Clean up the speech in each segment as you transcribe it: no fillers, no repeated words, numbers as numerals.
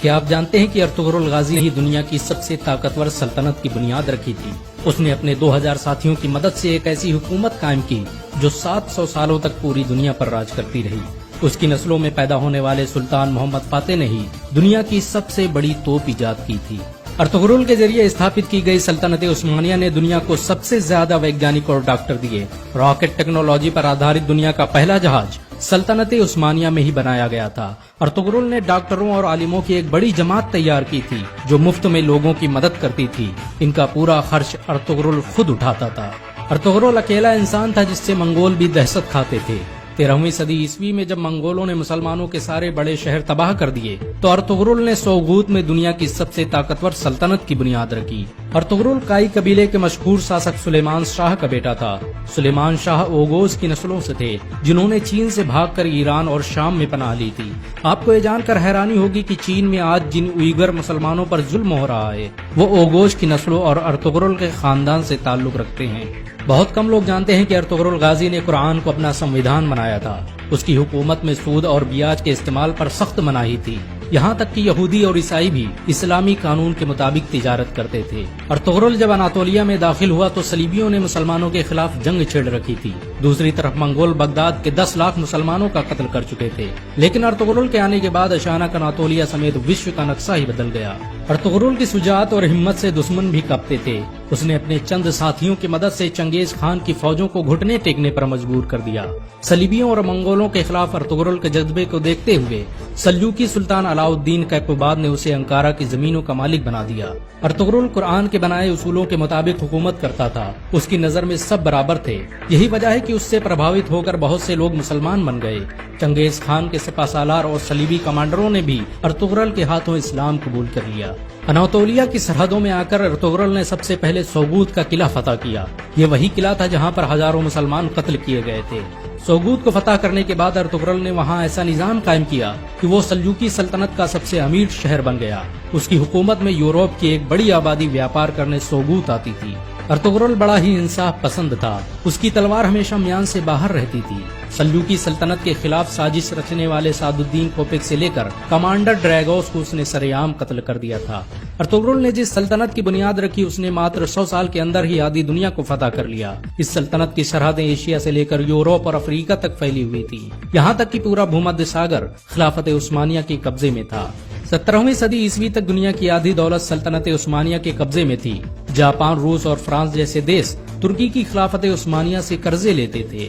کیا آپ جانتے ہیں کہ ارطغرل غازی نے ہی دنیا کی سب سے طاقتور سلطنت کی بنیاد رکھی تھی؟ اس نے اپنے 2000 ساتھیوں کی مدد سے ایک ایسی حکومت قائم کی جو 700 سالوں تک پوری دنیا پر راج کرتی رہی۔ اس کی نسلوں میں پیدا ہونے والے سلطان محمد فاتح نے ہی دنیا کی سب سے بڑی توپ ایجاد کی تھی۔ ارطغرل کے ذریعے استھاپت کی گئی سلطنت عثمانیہ نے دنیا کو سب سے زیادہ ویگیانک اور ڈاکٹر دیے۔ راکٹ ٹیکنالوجی پر آدھارت دنیا کا پہلا جہاز سلطنت عثمانیہ میں ہی بنایا گیا تھا۔ ارطغرل نے ڈاکٹروں اور عالموں کی ایک بڑی جماعت تیار کی تھی جو مفت میں لوگوں کی مدد کرتی تھی۔ ان کا پورا خرچ ارطغرل خود اٹھاتا تھا۔ ارطغرل اکیلا انسان تھا جس سے منگول بھی دہشت کھاتے تھے۔ 13ویں صدی عیسوی میں جب منگولوں نے مسلمانوں کے سارے بڑے شہر تباہ کر دیے تو ارطغرل نے سوغوت میں دنیا کی سب سے طاقتور سلطنت کی بنیاد رکھی۔ ارطغرل کائی قبیلے کے مشہور شاسک سلیمان شاہ کا بیٹا تھا۔ سلیمان شاہ اوغوز کی نسلوں سے تھے جنہوں نے چین سے بھاگ کر ایران اور شام میں پناہ لی تھی۔ آپ کو یہ جان کر حیرانی ہوگی کہ چین میں آج جن اوئیگر مسلمانوں پر ظلم ہو رہا ہے وہ اوغوز کی نسلوں اور ارطغرل کے خاندان سے تعلق رکھتے ہیں۔ بہت کم لوگ جانتے ہیں کہ ارطغرل غازی نے قرآن کو اپنا سنویدھان بنایا تھا۔ اس کی حکومت میں سود اور بیاج کے استعمال پر سخت مناہی تھی، یہاں تک کہ یہودی اور عیسائی بھی اسلامی قانون کے مطابق تجارت کرتے تھے۔ ارطغرل جب اناطولیہ میں داخل ہوا تو صلیبیوں نے مسلمانوں کے خلاف جنگ چھیڑ رکھی تھی۔ دوسری طرف منگول بغداد کے 10 لاکھ مسلمانوں کا قتل کر چکے تھے، لیکن ارطغرل کے آنے کے بعد اچانک اناطولیہ سمیت وشو کا نقشہ ہی بدل گیا۔ ارطغرل کی شجاعت اور ہمت سے دشمن بھی کانپتے تھے۔ اس نے اپنے چند ساتھیوں کی مدد سے چنگیز خان کی فوجوں کو گھٹنے ٹیکنے پر مجبور کر دیا۔ صلیبیوں اور منگولوں کے خلاف ارطغرل کے جذبے کو دیکھتے ہوئے سلجوقی سلطان علاؤالدین کیقوباد نے اسے انکارا کی زمینوں کا مالک بنا دیا۔ ارطغرل قرآن کے بنائے اصولوں کے مطابق حکومت کرتا تھا۔ اس کی نظر میں سب برابر تھے، یہی وجہ ہے کہ اس سے پربھاوت ہو کر بہت سے لوگ مسلمان بن گئے۔ چنگیز خان کے سپہ سالار اور صلیبی کمانڈروں نے بھی ارطغرل کے ہاتھوں اسلام قبول کر لیا۔ اناطولیہ کی سرحدوں میں آ کر ارطغرل نے سب سے پہلے سوغوت کا قلعہ فتح کیا۔ یہ وہی قلعہ تھا جہاں پر ہزاروں مسلمان قتل کیے گئے تھے۔ سوغوت کو فتح کرنے کے بعد ارطغرل نے وہاں ایسا نظام قائم کیا کہ وہ سلجوقی سلطنت کا سب سے امیر شہر بن گیا۔ اس کی حکومت میں یورپ کی ایک بڑی آبادی ویاپار کرنے سوغوت آتی تھی۔ ارطغرل بڑا ہی انصاف پسند تھا۔ اس کی تلوار ہمیشہ میان سے باہر رہتی تھی۔ سلجوقی سلطنت کے خلاف سازش رچنے والے سعد الدین کوپیک سے لے کر کمانڈر ڈریگوس کو اس نے سرے عام قتل کر دیا تھا۔ ارطغرل نے جس سلطنت کی بنیاد رکھی اس نے ماتر 100 سال کے اندر ہی آدھی دنیا کو فتح کر لیا۔ اس سلطنت کی سرحدیں ایشیا سے لے کر یورپ اور افریقہ تک پھیلی ہوئی تھی، یہاں تک کہ پورا بھومدھیہ ساگر خلافت عثمانیہ کے قبضے میں تھا۔ 17ویں صدی عیسوی تک دنیا کی آدھی دولت سلطنت عثمانیہ کے قبضے میں تھی۔ جاپان، روس اور فرانس جیسے دیش ترکی کی خلافت عثمانیہ سے قرضے لیتے تھے۔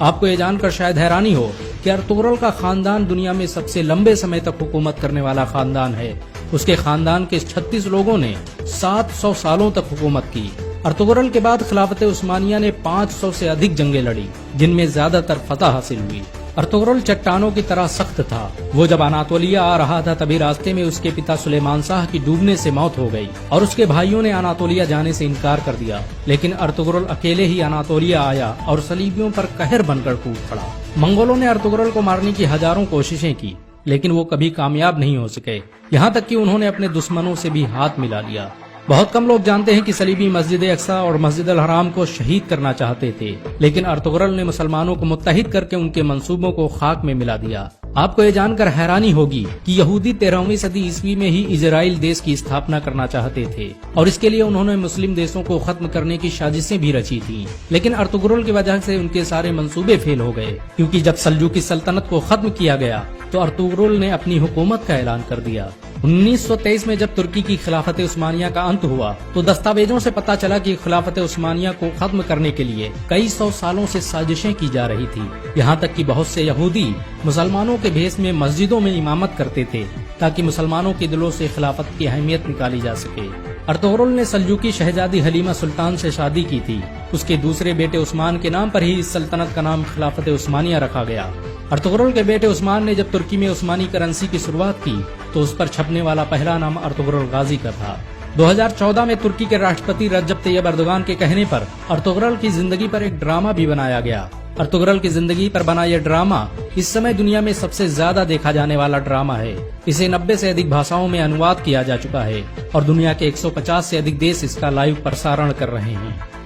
آپ کو یہ جان کر شاید حیرانی ہو کہ ارطغرل کا خاندان دنیا میں سب سے لمبے سمے تک حکومت کرنے والا خاندان ہے۔ اس کے خاندان کے 36 لوگوں نے 700 سالوں تک حکومت کی۔ ارطغرل کے بعد خلافت عثمانیہ نے 500 سے ادھک جنگیں لڑی جن میں زیادہ تر فتح حاصل ہوئی۔ ارطغرل چٹانوں کی طرح سخت تھا۔ وہ جب اناطولیہ آ رہا تھا تبھی راستے میں اس کے پتا سلیمان شاہ کی ڈوبنے سے موت ہو گئی اور اس کے بھائیوں نے اناطولیہ جانے سے انکار کر دیا، لیکن ارطغرل اکیلے ہی اناطولیہ آیا اور صلیبیوں پر قہر بن کر ٹوٹ پڑا۔ منگولوں نے ارطغرل کو مارنے کی ہزاروں کوششیں کی لیکن وہ کبھی کامیاب نہیں ہو سکے، یہاں تک کہ انہوں نے اپنے دشمنوں سے بھی ہاتھ ملا لیا۔ بہت کم لوگ جانتے ہیں کہ صلیبی مسجد اقصی اور مسجد الحرام کو شہید کرنا چاہتے تھے، لیکن ارطغرل نے مسلمانوں کو متحد کر کے ان کے منصوبوں کو خاک میں ملا دیا۔ آپ کو یہ جان کر حیرانی ہوگی کہ یہودی 13ویں صدی عیسوی میں ہی اسرائیل دیش کی استھاپنا کرنا چاہتے تھے اور اس کے لیے انہوں نے مسلم دیشوں کو ختم کرنے کی سازشیں بھی رچی تھیں، لیکن ارطغرل کی وجہ سے ان کے سارے منصوبے فیل ہو گئے، کیونکہ جب سلجوقی سلطنت کو ختم کیا گیا تو ارطغرل نے اپنی حکومت کا اعلان کر دیا۔ 1923 میں جب ترکی کی خلافت عثمانیہ کا انت ہوا تو دستاویزوں سے پتہ چلا کہ خلافت عثمانیہ کو ختم کرنے کے لیے کئی سو سالوں سے سازشیں کی جا رہی تھی، یہاں تک کہ بہت سے یہودی مسلمانوں کے بھیس میں مسجدوں میں امامت کرتے تھے تاکہ مسلمانوں کے دلوں سے خلافت کی اہمیت نکالی جا سکے۔ ارطغرل نے سلجوقی شہزادی حلیمہ سلطان سے شادی کی تھی۔ اس کے دوسرے بیٹے عثمان کے نام پر ہی اس سلطنت کا نام خلافت عثمانیہ رکھا گیا۔ ارطغرل کے بیٹے عثمان نے جب ترکی میں عثمانی کرنسی کی شروعات کی تو اس پر چھپنے والا پہلا نام ارطغرل غازی کا تھا۔ 2014 میں ترکی کے راشٹرپتی رجب طیب اردوغان کے کہنے پر ارطغرل کی زندگی پر ایک ڈرامہ بھی بنایا گیا۔ ارطغرل کی زندگی پر بنا یہ ڈرامہ اس سمے دنیا میں سب سے زیادہ دیکھا جانے والا ڈرامہ ہے۔ اسے 90 سے ادھک بھاشاؤں میں انواد کیا جا چکا ہے اور دنیا کے 150 سے ادھک دیش اس کا لائیو پرسارن کر رہے ہیں۔